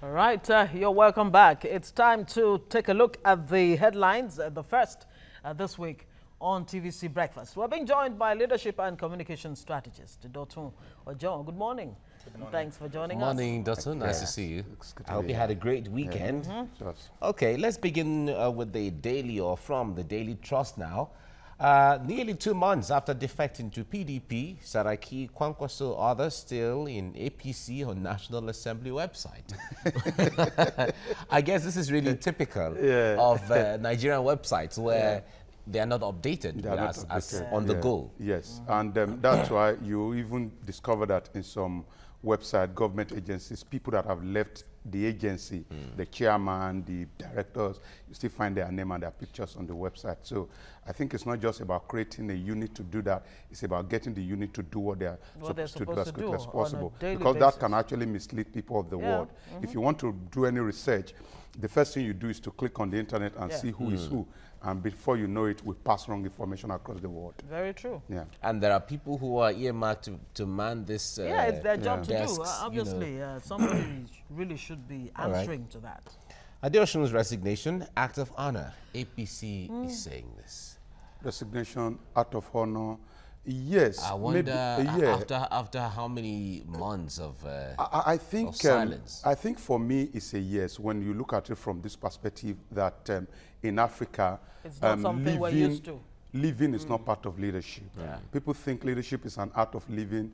All right, you're welcome back. It's time to take a look at the headlines, the first this week on TVC Breakfast. We're being joined by leadership and communication strategist, Dotun Ojon. Good morning. Good morning. Thanks for joining us. Good morning, Dotun. Nice to see you. I hope you had a great weekend. Okay, let's begin with the Daily, or from the Daily Trust now. Nearly 2 months after defecting to PDP, Saraki, Kwankwaso, others still in APC on National Assembly website. I guess this is really typical of Nigerian websites where they are not updated, as on the go. Yes, and that's why you even discover that in some website government agencies, people that have left the agency, the chairman, the directors, you still find their name and their pictures on the website. So I think it's not just about creating a unit to do that, it's about getting the unit to do what they're supposed to do as quickly as possible. Because that can actually mislead people of the world. If you want to do any research, the first thing you do is to click on the internet and see who is who. And before you know it, we pass wrong information across the world. Very true. Yeah. And there are people who are earmarked to man this it's their job to do. Obviously, somebody really should be answering to that. Adeosun's resignation, act of honor. APC is saying this. Resignation, act of honor. Yes. I wonder, after how many months of silence? I think for me it's a yes, when you look at it from this perspective that in Africa, it's not something we're used to. Living is not part of leadership. People think leadership is an art of living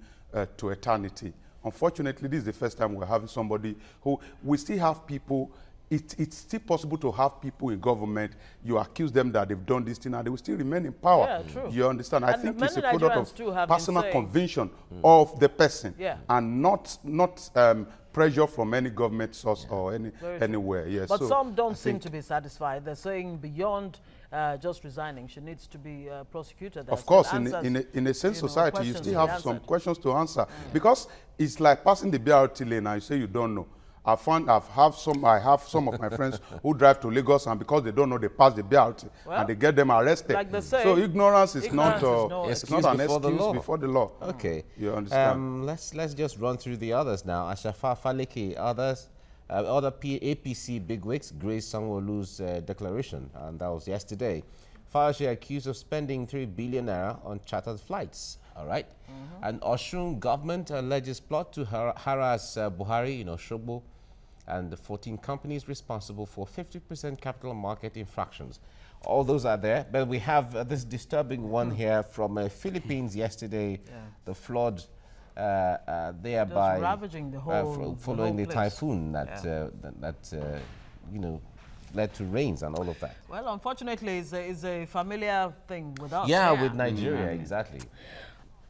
to eternity. Unfortunately, this is the first time we're having somebody who, we still have people. It's still possible to have people in government, you accuse them that they've done this thing and they will still remain in power. Yeah, true. You understand? I think it's a product of personal conviction of the person and not pressure from any government source or anywhere. Yes. But some don't seem to be satisfied. They're saying beyond just resigning, she needs to be prosecuted. Of course, in a sense society, you still have some questions to answer. Because it's like passing the BRT lane and you say you don't know. I have some of my friends who drive to Lagos, and because they don't know, they pass the BRT and they get them arrested. Like they say, so ignorance is not an excuse before the law. Okay, you understand? Let's just run through the others now. Ashafa Faleke, others, other APC bigwigs graced Sanwo-Olu's declaration, and that was yesterday. Fayose accused of spending 3 billion naira on chartered flights. All right. And Osun government alleges plot to harass Buhari in Osogbo, and the 14 companies responsible for 50% capital market infractions. All those are there, but we have this disturbing one here from Philippines yesterday. The flood thereby ravaging the whole following the place. typhoon that you know, led to rains and all of that. Well, unfortunately, it's a familiar thing with us. Yeah, with Nigeria, exactly.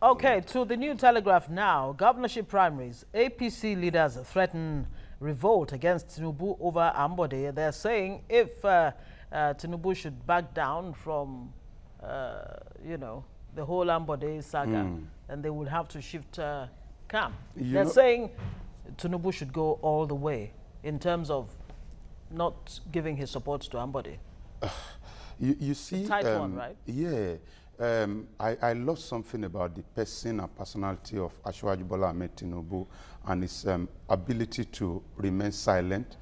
Okay, to the new Telegraph now. Governorship primaries. APC leaders threaten revolt against Tinubu over Ambode. They're saying if Tinubu should back down from, you know, the whole Ambode saga, then they would have to shift camp. They're saying Tinubu should go all the way in terms of not giving his support to Ambode. You see, a tight one, right? Yeah. I love something about the person and personality of Asiwaju Bola Ahmed Tinubu and his ability to remain silent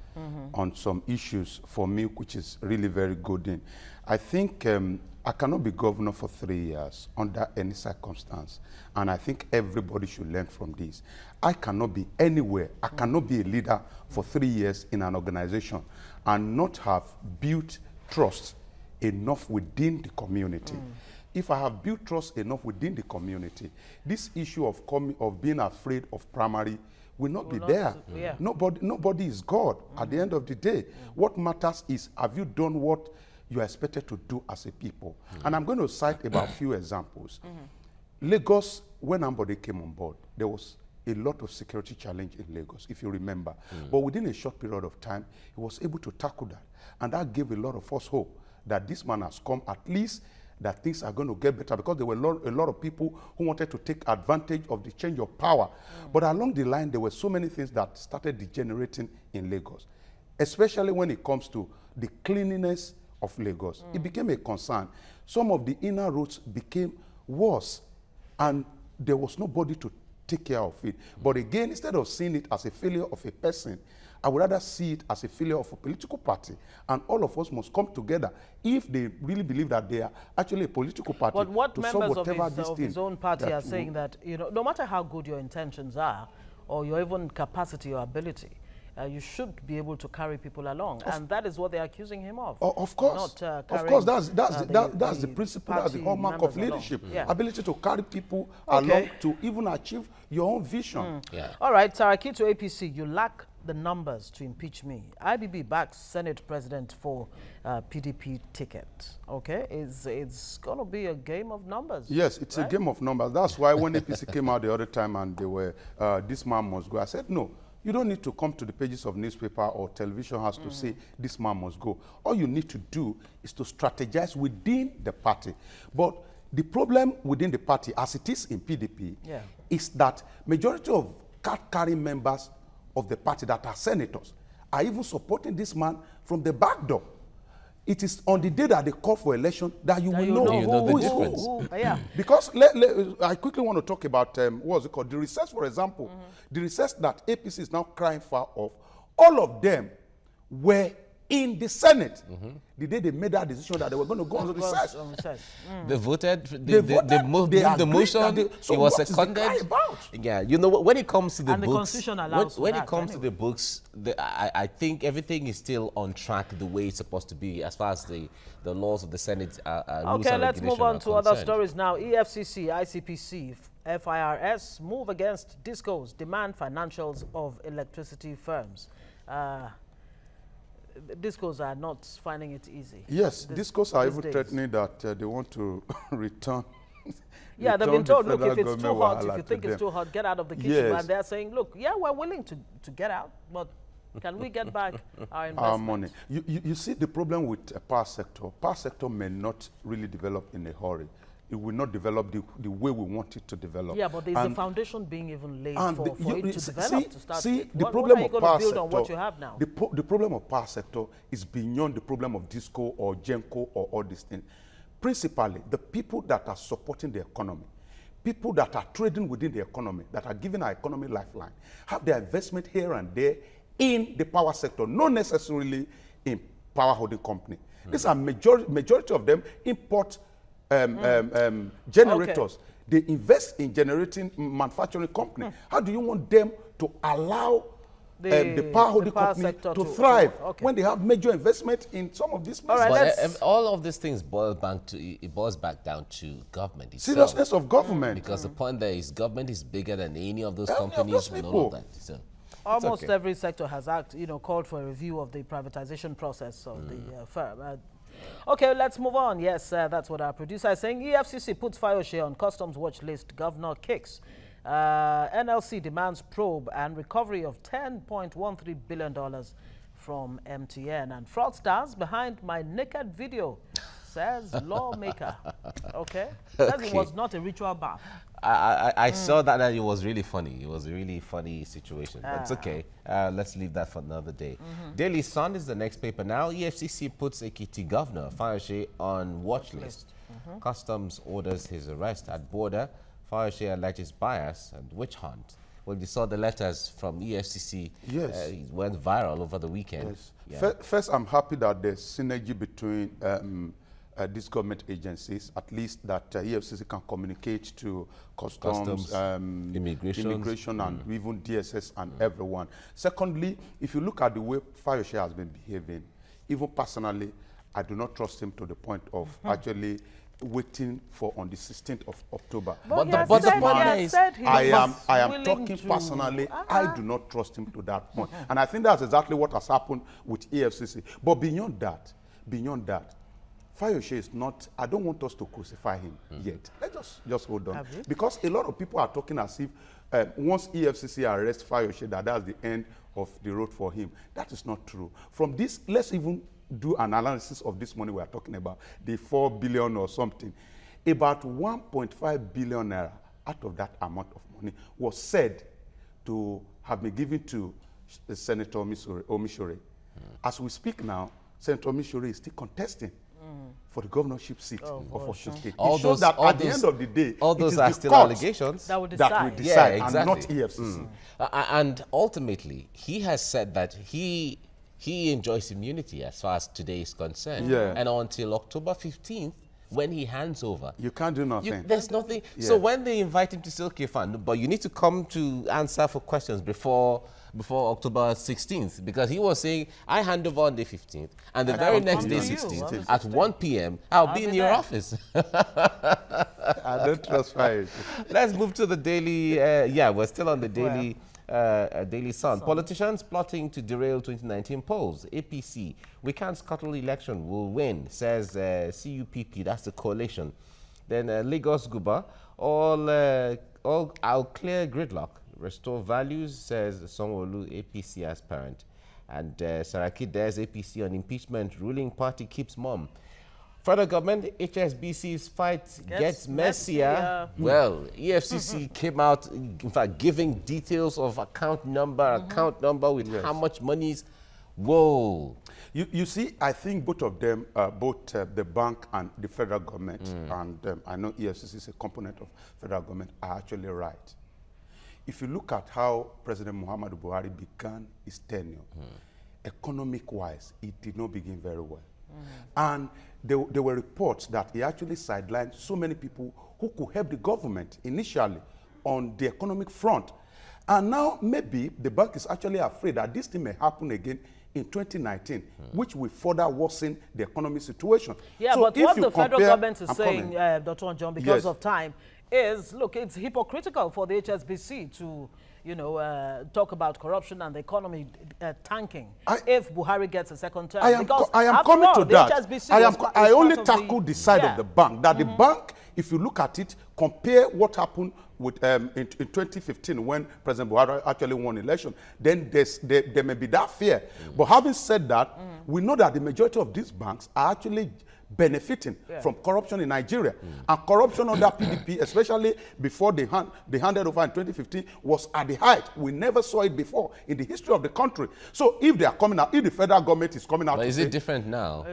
on some issues for me, which is really very good. I think I cannot be governor for 3 years under any circumstance, and I think everybody should learn from this. I cannot be anywhere. I cannot be a leader for 3 years in an organization and not have built trust enough within the community. If I have built trust enough within the community, this issue of being afraid of primary will not be there. Nobody is God at the end of the day. What matters is, have you done what you are expected to do as a people? And I'm going to cite about a few examples. Lagos, when Ambode came on board, there was a lot of security challenge in Lagos, if you remember. But within a short period of time, he was able to tackle that. And that gave a lot of us hope that this man has come, at least that things are going to get better, because there were a lot of people who wanted to take advantage of the change of power. But along the line, there were so many things that started degenerating in Lagos, especially when it comes to the cleanliness of Lagos. It became a concern. Some of the inner roads became worse, and there was nobody to take care of it. But again, instead of seeing it as a failure of a person, I would rather see it as a failure of a political party. And all of us must come together if they really believe that they are actually a political party. But what to members solve whatever of his own party are saying that, you know, no matter how good your intentions are, or your even capacity or ability, you should be able to carry people along, and that is what they're accusing him of. Of course, of course, that's the principle, that's the hallmark of leadership. Ability to carry people along to even achieve your own vision. All right, Saraki to APC, you lack the numbers to impeach me. IBB backs Senate President for PDP ticket. Okay, it's going to be a game of numbers. Yes, it's right? a game of numbers. That's why when APC came out the other time and they were, this man must go, I said, no. You don't need to come to the pages of newspaper or television house to say this man must go. All you need to do is to strategize within the party. But the problem within the party, as it is in PDP, is that majority of card-carrying members of the party that are senators are even supporting this man from the back door. It is on the day that they call for election that you will know who is who. Because I quickly want to talk about what's it called? The recess, for example. The recess that APC is now crying for of, all of them were in the Senate the day they made that decision that they were going to go on the recess. They voted, they moved the motion, so it was seconded. Yeah, you know, when it comes to the books, the Constitution allows when it comes to the books, I think everything is still on track the way it's supposed to be as far as the laws of the Senate okay, let's move on to other stories now. EFCC, ICPC, FIRS move against DISCOs, demand financials of electricity firms. DISCOs are not finding it easy. Yes, DISCOs are even threatening that they want to return. Yeah, they've been told, look, if it's too hot, if you think it's too hot, get out of the kitchen. Yes. And they're saying, look, yeah, we're willing to get out, but can we get back our investment? Our money. You see the problem with power sector. Power sector may not really develop in a hurry. It will not develop the way we want it to develop. Yeah, but there's a foundation being even laid for it to develop, to start. See, the problem of power sector, on what you have now? The problem of power sector is beyond the problem of DISCO or GENCO or all these things. Principally, the people that are supporting the economy, people that are trading within the economy, that are giving our economy lifeline, have their investment here and there in the power sector, not necessarily in power holding company. These are majority of them import generators. They invest in generating manufacturing company. How do you want them to allow the power holding company to thrive when they have major investment in some of these places? But all of these things boils back down to government itself. Seriousness of government. Because the point there is government is bigger than any of those companies and all of that. So almost every sector has called for a review of the privatization process of the firm. Okay, let's move on. Yes, that's what our producer is saying. EFCC puts Fayose on customs watch list. Governor kicks. NLC demands probe and recovery of $10.13 billion from MTN. And fraudsters behind my naked video, says lawmaker. Okay? Says it was not a ritual bath. I saw that it was really funny. It was a really funny situation. But it's okay. Let's leave that for another day. Daily Sun is the next paper now. EFCC puts Ekiti Governor Fayose on watch list. Customs orders his arrest at border. Fayose alleges bias and witch hunt. Well, you saw the letters from EFCC. Yes. It went viral over the weekend. Yes. Yeah. First, I'm happy that there's synergy between these government agencies, at least that EFCC can communicate to customs immigration and even DSS and everyone. Secondly, if you look at the way Fayose has been behaving, even personally, I do not trust him to the point of actually waiting for on the 16th of October. But the point is, I am talking personally, I do not trust him to that point. And I think that's exactly what has happened with EFCC. But beyond that, Fayose is not, I don't want us to crucify him yet. Let's just hold on. Because a lot of people are talking as if once EFCC arrests Fayose, that's the end of the road for him. That is not true. From this, let's even do an analysis of this money we are talking about, the 4 billion or something. About 1.5 billion naira out of that amount of money was said to have been given to Senator Omishore. As we speak now, Senator Omishore is still contesting for the governorship seat of Osun State. All It shows that at the end of the day, all it those is are the still court allegations that will that decide. will decide, Yeah, exactly. and not EFCC. And ultimately, he has said that he enjoys immunity as far as today is concerned. Yeah. And until October 15th, when he hands over, You can't do nothing. there's nothing. Yeah. So when they invite him to say, okay, fine, but you need to come to answer for questions before October 16th, because he was saying, I hand over on the 15th, and the very I'll next come day, to you 16th, on at the 1 p.m., I'll be in your there. office. I don't trust fire. Let's move to the daily, we're still on the daily, Daily Sun. Politicians plotting to derail 2019 polls. APC, we can't scuttle election, will win, says CUPP, that's the coalition. Then Lagos Guba, I'll clear gridlock, restore values, says Sanwo-Olu, APC aspirant. And Saraki dares APC on impeachment, ruling party keeps mum. Federal government, HSBC's fight gets messier. Well, EFCC came out, in fact, giving details of account number with how much money's. Whoa. You see, I think both of them, both the bank and the federal government, and I know EFCC is a component of federal government, are actually right. If you look at how President Muhammadu Buhari began his tenure, economic-wise, it did not begin very well. And there were reports that he actually sidelined so many people who could help the government initially on the economic front. And now maybe the bank is actually afraid that this thing may happen again in 2019, which will further worsen the economic situation. Yeah, so but if what you the federal compare, government is I'm saying, coming. Dotun Ojon, because Yes. of time, is, look, it's hypocritical for the HSBC to, talk about corruption and the economy tanking if Buhari gets a second term. I am because coming to the that. HSBC I only part of tackled the side of the bank. That the bank, if you look at it, compare what happened with in 2015 when President Buhari actually won election, then there may be that fear. But having said that, we know that the majority of these banks are actually benefiting from corruption in Nigeria. And corruption under PDP, especially before they handed over in 2015, was at the height. We never saw it before in the history of the country. So if they are coming out, if the federal government is coming out, But is it different now?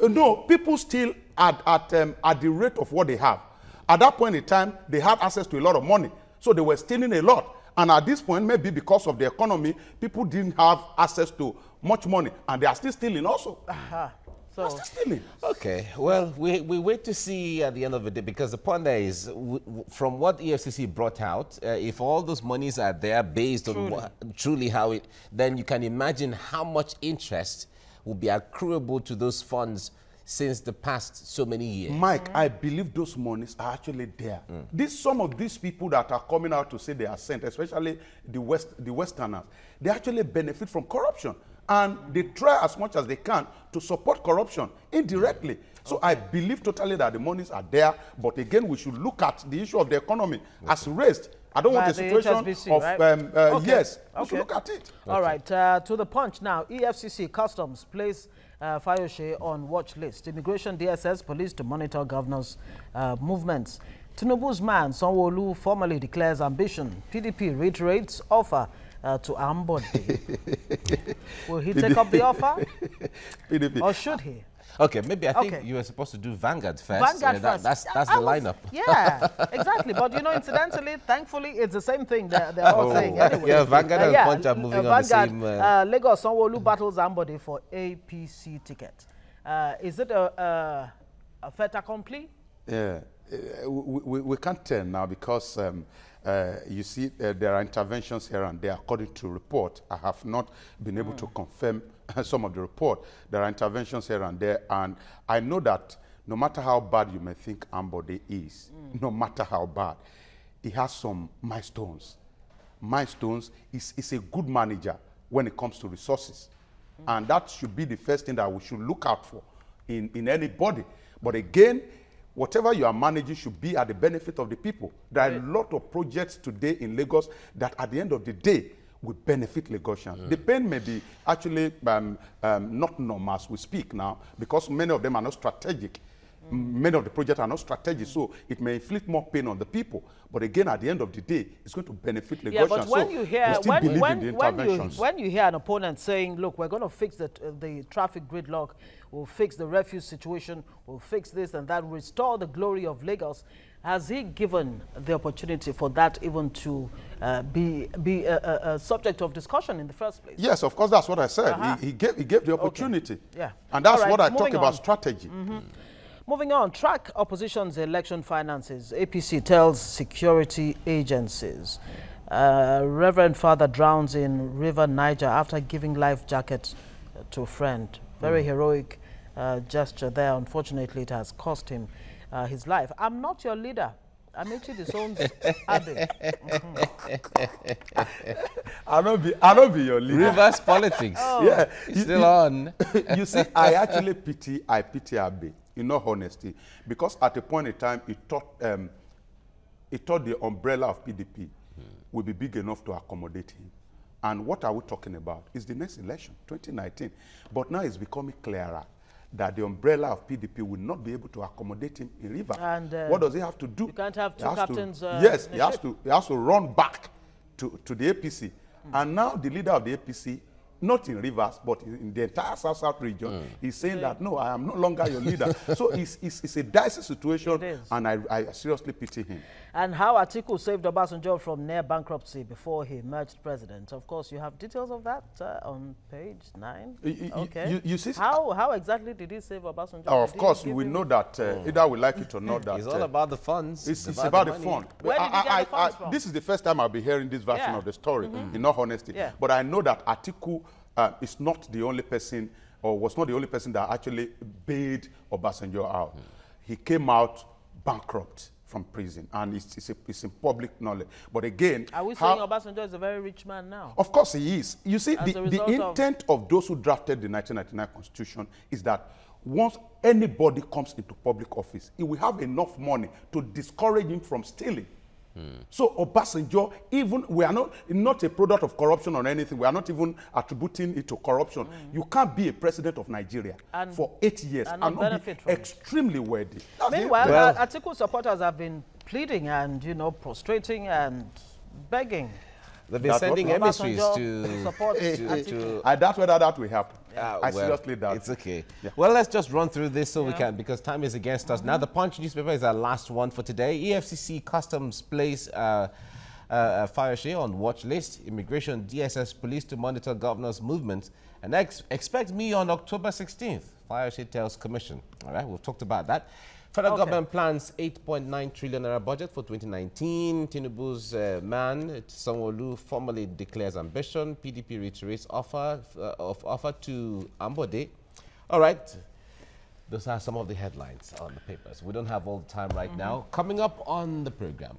no, people still at the rate of what they have. At that point in time, they had access to a lot of money. So they were stealing a lot. And at this point, maybe because of the economy, people didn't have access to much money. And they are still stealing also. So, Still stealing. Okay, well, we wait to see at the end of the day, because the point there is, from what EFCC brought out, if all those monies are there based on truly how it, then you can imagine how much interest will be accruable to those funds since the past so many years. Mike, I believe those monies are actually there. Some of these people that are coming out to say they are sent, especially the Westerners, they actually benefit from corruption. And they try as much as they can to support corruption indirectly. So I believe totally that the monies are there. But again, we should look at the issue of the economy as raised. I don't want a situation HSBC, of, right? yes, we should look at it. All right, to the punch now. EFCC Customs place Fayose on watch list. Immigration, DSS, police to monitor governors' movements. Tinubu's man, Sanwo-Olu, formally declares ambition. PDP reiterates offer to Ambode. Will he take up the offer? PDP. Or should he? Okay, maybe I think you were supposed to do Vanguard first. Vanguard first. That's the lineup. Yeah, exactly. But incidentally, thankfully, it's the same thing they're all saying anyway. Yeah, Vanguard and Punch are moving on the same. Lagos Sanwo-Olu battles Ambode for APC ticket. Is it a fait accompli? Yeah, we can't tell now because you see there are interventions here and there according to report. I have not been able to confirm some of the report. There are interventions here and there, and I know that no matter how bad you may think Ambode is, no matter how bad, he has some milestones. Milestones is a good manager when it comes to resources. And that should be the first thing that we should look out for in anybody. But again, whatever you are managing should be at the benefit of the people. There are a lot of projects today in Lagos that at the end of the day will benefit Lagosians. The pain may be actually not normal as we speak now because many of them are not strategic. Many of the projects are not strategic, so it may inflict more pain on the people. But again, at the end of the day, it's going to benefit Lagosians. Yeah, but when you hear when you hear an opponent saying, "Look, we're going to fix the traffic gridlock, we'll fix the refuse situation, we'll fix this and that, restore the glory of Lagos," has he given the opportunity for that even to be a subject of discussion in the first place? Yes, of course, that's what I said. He gave the opportunity. Okay. Yeah. And that's right, what I talk about, strategy. Moving on, track opposition's election finances. APC tells security agencies. Reverend Father drowns in River Niger after giving life jacket to a friend. Very heroic gesture there. Unfortunately, it has cost him his life. I'm not your leader. Amechi disowns Abe. I don't be your leader. Reverse politics. Yeah, it's still on. You see, I pity Abe, in all honesty, because at a point in time, he thought the umbrella of PDP would be big enough to accommodate him. And what are we talking about? It's the next election, 2019. But now it's becoming clearer that the umbrella of PDP will not be able to accommodate him in River. And what does he have to do? You can't have two captains. Yes, he has to run back to the APC. And now the leader of the APC, not in Rivers, but in the entire South region, is saying that, no, I am no longer your leader. So it's a dicey situation, and I seriously pity him. And how Atiku saved Obasanjo from near bankruptcy before he emerged president. Of course, you have details of that on page 9. Okay. You see, how exactly did he save Obasanjo? Oh, of course, we know that, either we like it or not. That it's all about the funds. It's about the fund. Where did he get the funds from? This is the first time I'll be hearing this version of the story, in all honesty. But I know that Atiku is not the only person, or was not the only person that actually bailed Obasanjo out. He came out bankrupt from prison, and it's in public knowledge. But again, are we saying Obasanjo is a very rich man now? Of course he is. You see, the intent of those who drafted the 1999 Constitution is that once anybody comes into public office, he will have enough money to discourage him from stealing. So Obasanjo, even we are not a product of corruption or anything. We are not even attributing it to corruption. You can't be a president of Nigeria for 8 years and not be extremely wealthy. Meanwhile, Atiku supporters have been pleading and prostrating and begging. They've been sending emissaries to support I doubt whether that will happen. I seriously doubt. It's okay. Well, let's just run through this so we can, because time is against us. Now, the Punch newspaper is our last one for today. EFCC Customs place Fayose on watch list. Immigration DSS police to monitor governor's movements. And expect me on October 16th. Fayose tells commission. All right, we've talked about that. Federal government plans 8.9 trillion naira budget for 2019. Tinubu's man, Sanwo-Olu, formally declares ambition. PDP reiterates offer to Ambode. All right. Those are some of the headlines on the papers. We don't have all the time right now. Coming up on the program.